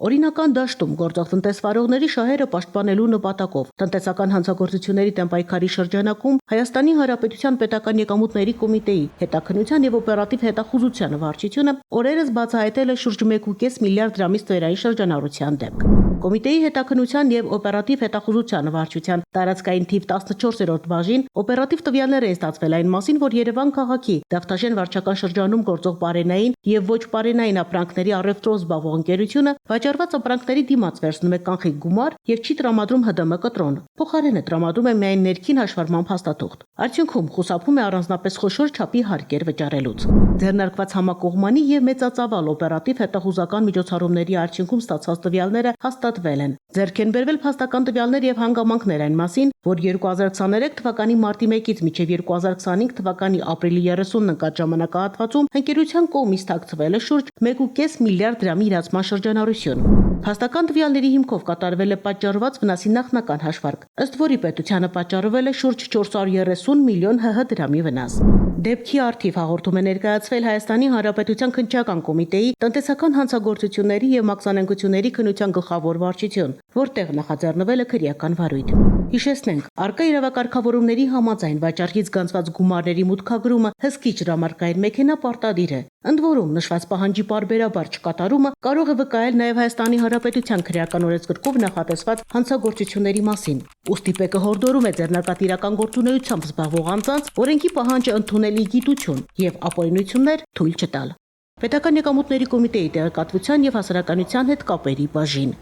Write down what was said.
Օրինական դաշտում գործող տնտեսվարողների շահերը պաշտպանելու նպատակով տնտեսական հանցագործությունների դեմ պայքարի շրջանակում Հայաստանի Հանրապետության Պետական եկամուտների կոմիտեի հետաքննության եւ օպերատիվ հետախուզության վարչությունը օրերս բացահայտել է շուրջ 1.5 միլիարդ դրամից ծերային շրջանառության դեպք։ Կոմիտեի հետաքննության եւ օպերատիվ հետախուզության վարչության տարածքային թիվ 14-րդ բաժին օպերատիվ տվյալներ են ստացվել այն մասին, որ Երևան քաղաքի Դավթաշեն վարչական շրջանում գործող բարենային եւ ոչ բարենային ապրանքների առևտրով զբաղվող ընկերությունը վաճառված ապրանքների դիմաց վերցնում է կանխիկ գումար եւ չի տրամադրում ՀԴՄ կտրոն։ Փոխարենը տրամադրում է միայն ներքին հաշվառման փաստաթուղթ։ Արդյունքում խուսափում է առանձնապես խոշոր չափի հարկեր վճարելուց։ Ձեռնարկված համակողմանի եւ մեծածավալ օպերատիվ հետախուզական միջոցառումների արդյունքում ստացված տվյալները հաստատվել են։ Ձեռք են բերվել փաստական տվյալներ եւ հանգամանքներ այն մասին, որ 2023 թվականի մարտի 1-ից մինչև 2025 թվականի ապրիլի 30-ն ընկած ժամանակահատվածում ընկերության կողմից թաքցվել է շուրջ 1.5 միլիարդ դրամի իրացման շրջանառություն։ Փաստական տվյալների հիմքով կատարվել է պատճառված վնասի նախնական հաշվարկ, ըստ որի պետությանը պատճառվել է շուրջ 430 միլիոն ՀՀ դրամի վնաս։ Դեպքի առթիվ հաղորդում է ներկայացվել Հայաստանի Հանրապետության քննչական կոմիտեի տնտեսական հանցագործությունների եւ մաքսանենգությունների քննության գլխավոր վարչություն, որտեղ նախաձեռնվել է քրեական վարույթ։ Հիշեցնենք, արկա իրավակարգավորումների համաձայն վաճառքից գանձված գումարների մուտքագրումը հսկիչ ժամարկային մեքենա պարտադիր է։ Ընդ որում նշված պահանջի պարբերաբար չկատարումը կարող է վկայել նաև Հայաստանի Հանրապետության քրեական օրենսգրքով նախատեսված հանցագործությունների մասին։ Ուստի ՊԿ հորդորում է ձեռնարկատիրական գործունեությամբ զբաղվող անձանց օրենքի պահանջը ընդունել ի գիտություն եւ ապօրինություններ թույլ չտալ։ Պետական եկամուտների կոմիտեի տեղեկատվության եւ հասարակայնության հետ կապերի բաժին։